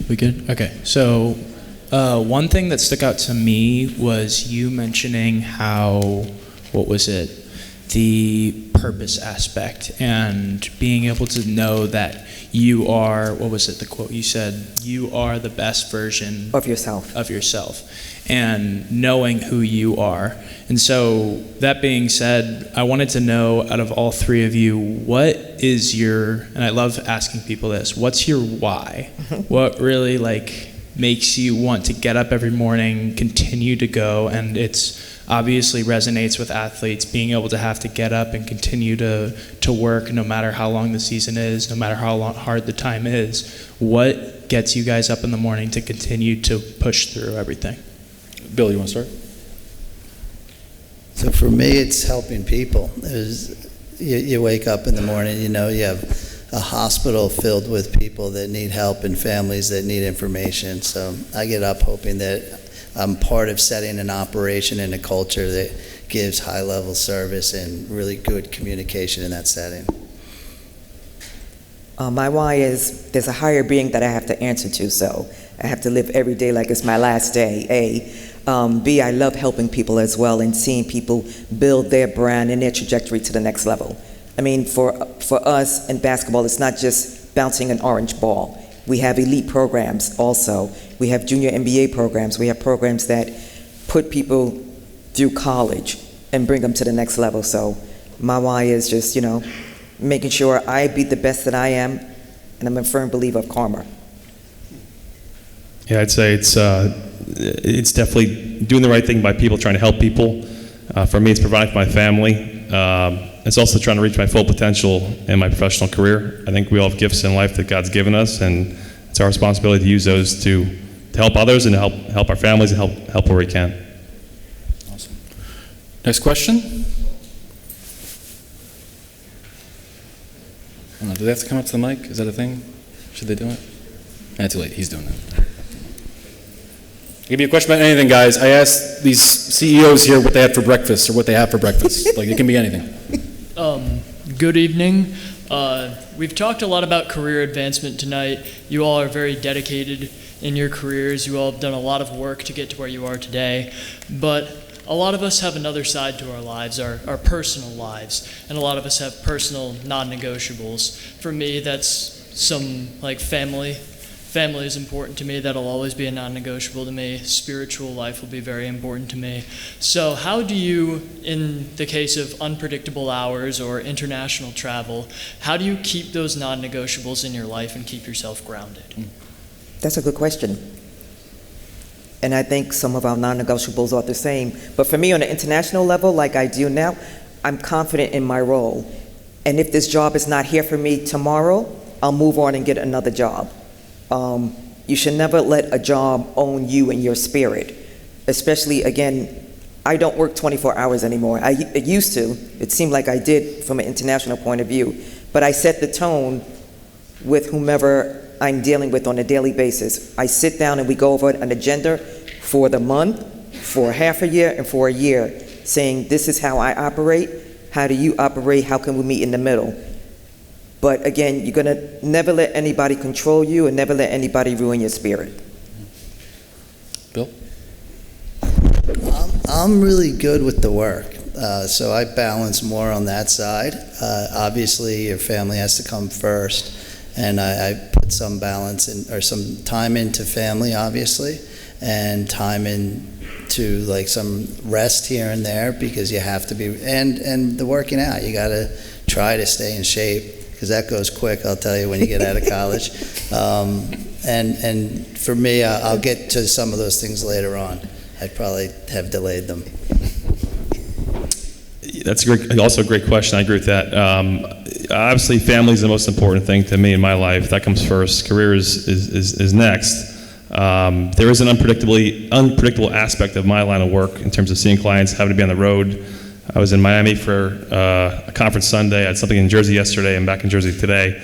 We good? Okay, so one thing that stuck out to me was you mentioning how, the purpose aspect and being able to know that you are, the quote you said, you are the best version Of yourself. And knowing who you are. And so that being said, I wanted to know, out of all three of you, what is your, and I love asking people this, what's your why? What really makes you want to get up every morning, continue to go? And it's obviously resonates with athletes, being able to have to get up and continue to work no matter how long the season is, no matter how hard the time is. What gets you guys up in the morning to continue to push through everything? Bill, you want to start? So for me, it's helping people. You wake up in the morning, you have a hospital filled with people that need help and families that need information. So I get up hoping that I'm part of setting an operation and a culture that gives high-level service and really good communication in that setting. My why is there's a higher being that I have to answer to, so I have to live every day like it's my last day, A. B, I love helping people as well and seeing people build their brand and their trajectory to the next level. I mean, for us in basketball, it's not just bouncing an orange ball. We have elite programs also. We have junior NBA programs. We have programs that put people through college and bring them to the next level. So my why is just, making sure I be the best that I am, and I'm a firm believer of karma. Yeah, I'd say it's definitely doing the right thing by people, trying to help people. For me, it's providing for my family. It's also trying to reach my full potential in my professional career. I think we all have gifts in life that God's given us, and it's our responsibility to use those to help others and help our families and help where we can. Awesome. Next question. Do they have to come up to the mic? Is that a thing? Should they do it? Too late. He's doing it. I'll give you a question about anything, guys. I asked these CEOs here what they had for breakfast or what they have for breakfast. Like, it can be anything. Good evening. We've talked a lot about career advancement tonight. You all are very dedicated in your careers. You all have done a lot of work to get to where you are today. But a lot of us have another side to our lives, our personal lives. And a lot of us have personal non-negotiables. For me, that's some family. Family is important to me. That'll always be a non-negotiable to me. Spiritual life will be very important to me. So how do you, in the case of unpredictable hours or international travel, how do you keep those non-negotiables in your life and keep yourself grounded? That's a good question. And I think some of our non-negotiables are the same. But for me, on an international level, like I do now, I'm confident in my role. And if this job is not here for me tomorrow, I'll move on and get another job. You should never let a job own you and your spirit. Especially, again, I don't work 24 hours anymore. I used to. It seemed like I did from an international point of view. But I set the tone with whomever I'm dealing with on a daily basis. I sit down and we go over an agenda for the month, for half a year, and for a year, saying this is how I operate, how do you operate, how can we meet in the middle? But again, you're gonna never let anybody control you and never let anybody ruin your spirit. Bill? I'm really good with the work, so I balance more on that side. Obviously, your family has to come first, and I put some balance in, or some time into family, obviously, and time into some rest here and there, because you have to be, and the working out. You got to try to stay in shape, because that goes quick, I'll tell you, when you get out of college. And for me, I'll get to some of those things later on. I'd probably have delayed them. That's also a great question. I agree with that. Obviously, family is the most important thing to me in my life. That comes first. Career is next. There is an unpredictable aspect of my line of work in terms of seeing clients, having to be on the road. I was in Miami for a conference Sunday. I had something in Jersey yesterday. I'm back in Jersey today.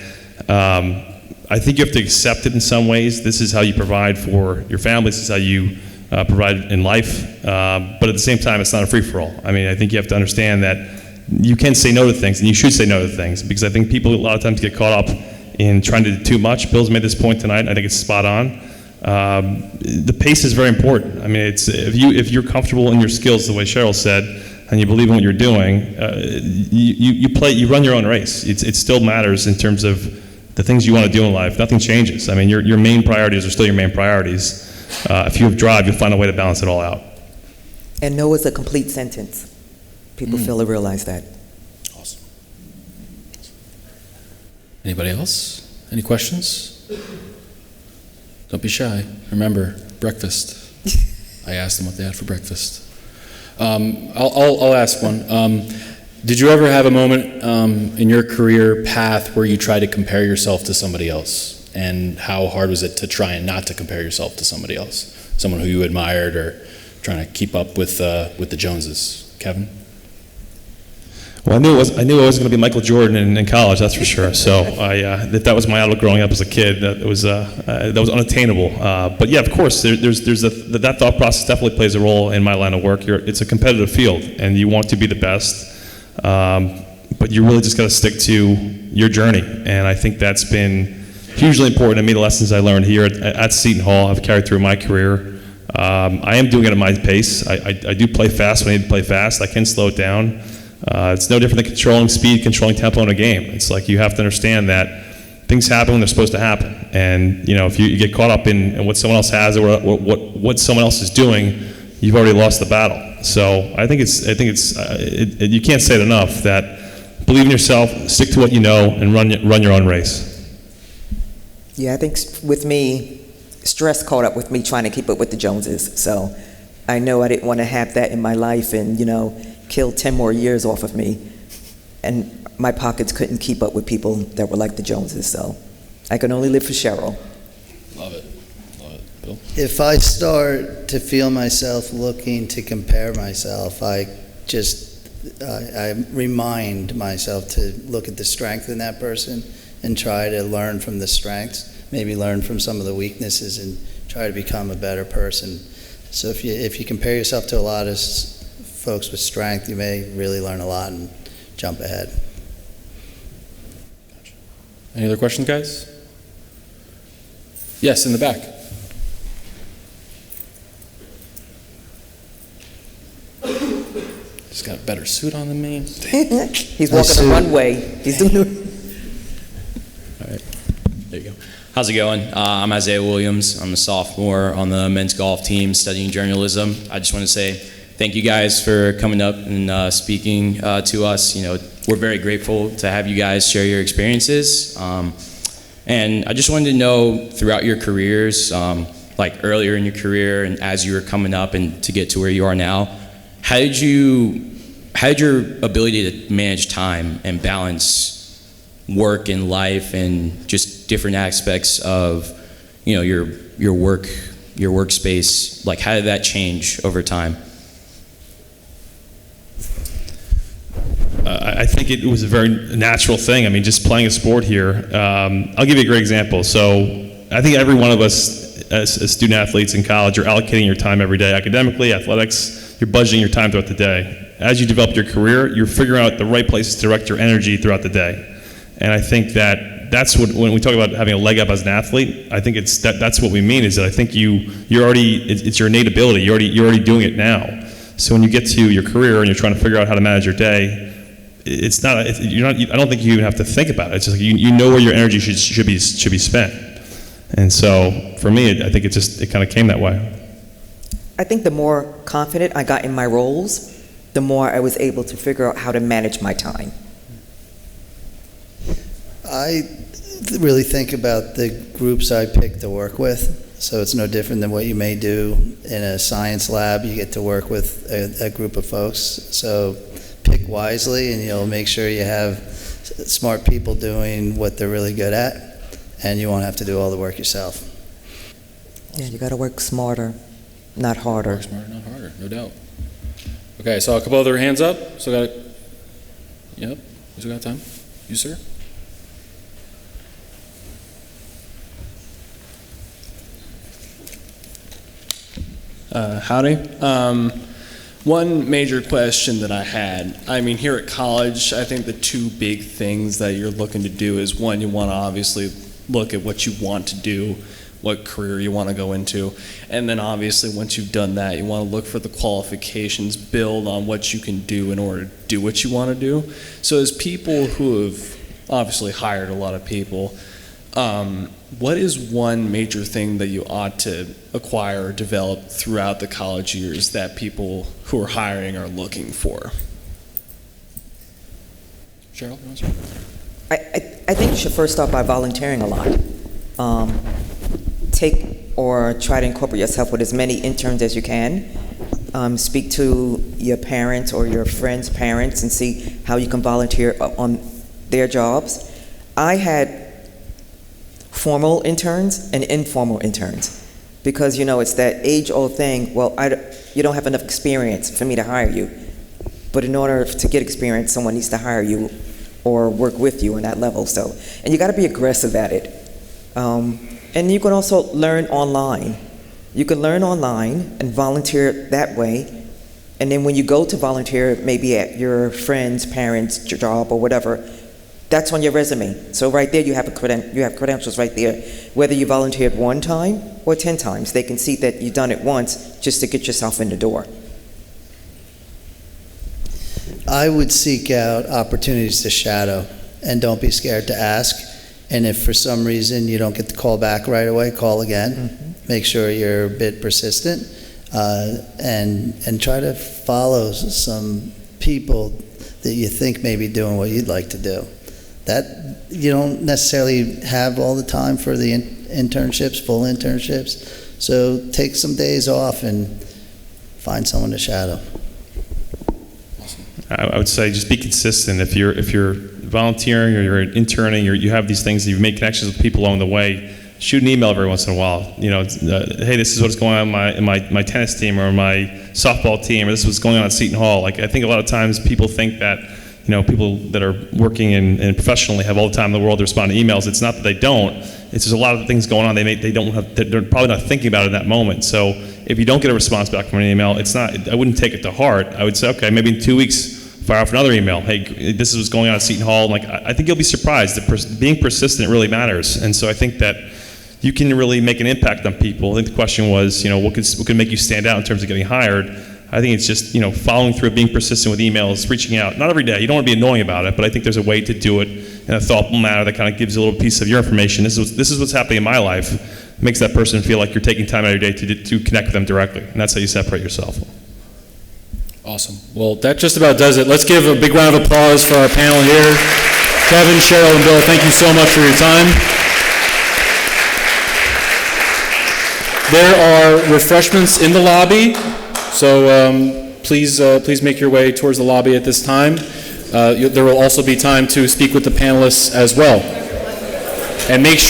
I think you have to accept it in some ways. This is how you provide for your family. This is how you provide in life. But at the same time, it's not a free-for-all. I mean, I think you have to understand that you can say no to things, and you should say no to things, because I think people a lot of times get caught up in trying to do too much. Bill's made this point tonight. I think it's spot on. The pace is very important. I mean, if you're comfortable in your skills, the way Cheryl said, and you believe in what you're doing, you run your own race. It still matters in terms of the things you want to do in life. Nothing changes. I mean, your main priorities are still your main priorities. If you have drive, you'll find a way to balance it all out. And no is a complete sentence. People fail to realize that. Awesome. Anybody else? Any questions? Don't be shy. Remember, breakfast. I asked them what they had for breakfast. I'll ask one. Did you ever have a moment in your career path where you tried to compare yourself to somebody else? And how hard was it to try and not to compare yourself to somebody else? Someone who you admired, or trying to keep up with the Joneses? Kevin? Well, I knew I was going to be Michael Jordan in college, that's for sure. So that was my outlook growing up as a kid. That was unattainable. But yeah, of course, that thought process definitely plays a role in my line of work. It's a competitive field, and you want to be the best. but you really just got to stick to your journey. And I think that's been hugely important to me. The lessons I learned here at Seton Hall have carried through my career. I am doing it at my pace. I do play fast when I need to play fast. I can slow it down. It's no different than controlling speed, controlling tempo in a game. It's like you have to understand that things happen when they're supposed to happen. And if you get caught up in what someone else has or what someone else is doing, you've already lost the battle. So I think you can't say it enough that believe in yourself, stick to what you know, and run your own race. Yeah, I think with me, stress caught up with me trying to keep up with the Joneses. So I know I didn't want to have that in my life and, kill 10 more years off of me. And my pockets couldn't keep up with people that were like the Joneses. So I can only live for Cheryl. Love it. Bill? If I start to feel myself looking to compare myself, I remind myself to look at the strength in that person and try to learn from the strengths, maybe learn from some of the weaknesses and try to become a better person. So if you compare yourself to a lot of folks with strength, you may really learn a lot and jump ahead. Any other questions, guys? Yes, in the back. He's got a better suit on than me. He's walking the runway. He's doing All right, there you go. How's it going? I'm Isaiah Williams. I'm a sophomore on the men's golf team studying journalism. I just want to say thank you guys for coming up and speaking to us. We're very grateful to have you guys share your experiences. And I just wanted to know throughout your careers, like earlier in your career and as you were coming up and to get to where you are now, how did your ability to manage time and balance work and life and just different aspects of, your workspace, like how did that change over time? I think it was a very natural thing. I mean, just playing a sport here. I'll give you a great example. So I think every one of us as student athletes in college are allocating your time every day, academically, athletics, you're budgeting your time throughout the day. As you develop your career, you're figuring out the right places to direct your energy throughout the day. And I think that's what, when we talk about having a leg up as an athlete, I think that's what we mean, is that I think you're already, it's your innate ability, you're already doing it now. So when you get to your career and you're trying to figure out how to manage your day, I don't think you even have to think about it. It's just like you know where your energy should be spent. And so for me, I think it kind of came that way. I think the more confident I got in my roles, the more I was able to figure out how to manage my time. I really think about the groups I pick to work with. So it's no different than what you may do in a science lab. You get to work with a group of folks. So pick wisely, and you'll make sure you have smart people doing what they're really good at, and you won't have to do all the work yourself. Yeah, you got to work smarter, not harder. Work smarter, not harder, no doubt. Okay, I saw a couple other hands up. Yep, we still got time. You, sir? Howdy. One major question that I had, here at college, I think the two big things that you're looking to do is, one, you want to obviously look at what you want to do, what career you want to go into, and then obviously once you've done that, you want to look for the qualifications, build on what you can do in order to do what you want to do. So as people who have obviously hired a lot of people, what is one major thing that you ought to acquire or develop throughout the college years that people who are hiring are looking for? Cheryl, you want to start? I think you should first start by volunteering a lot. Take or try to incorporate yourself with as many interns as you can. Speak to your parents or your friends' parents and see how you can volunteer on their jobs. I had formal interns and informal interns because, it's that age-old thing, you don't have enough experience for me to hire you. But in order to get experience, someone needs to hire you or work with you on that level. And you got to be aggressive at it. And you can also learn online. You can learn online and volunteer that way And then when you go to volunteer, maybe at your friend's parents' job or whatever, that's on your resume. So right there, you have credentials right there. Whether you volunteered 1 time or 10 times, they can see that you've done it once just to get yourself in the door. I would seek out opportunities to shadow, and don't be scared to ask. And if for some reason you don't get the call back right away, call again. Make sure you're a bit persistent, and try to follow some people that you think may be doing what you'd like to do. That you don't necessarily have all the time for the internships, full internships. So take some days off and find someone to shadow. I would say just be consistent. If you're volunteering or you're interning, you have these things, you've made connections with people along the way, shoot an email every once in a while. Hey, this is what's going on in my tennis team or my softball team, or this is what's going on at Seton Hall. Like, I think a lot of times people think that people that are working and professionally have all the time in the world to respond to emails. It's not that they don't. It's just a lot of things going on. They're probably not thinking about it in that moment. So if you don't get a response back from an email, I wouldn't take it to heart. I would say, okay, maybe in 2 weeks, fire off another email. Hey, this is what's going on at Seton Hall. Like, I think you'll be surprised that being persistent really matters. And so I think that you can really make an impact on people. I think the question was, what could make you stand out in terms of getting hired? I think it's just, following through, being persistent with emails, reaching out. Not every day. You don't want to be annoying about it, but I think there's a way to do it in a thoughtful manner that kind of gives you a little piece of your information. This is what's happening in my life. It makes that person feel like you're taking time out of your day to connect with them directly, and that's how you separate yourself. Awesome. Well, that just about does it. Let's give a big round of applause for our panel here. Kevin, Cheryl, and Bill, thank you so much for your time. There are refreshments in the lobby, so please make your way towards the lobby at this time. There will also be time to speak with the panelists as well. And make sure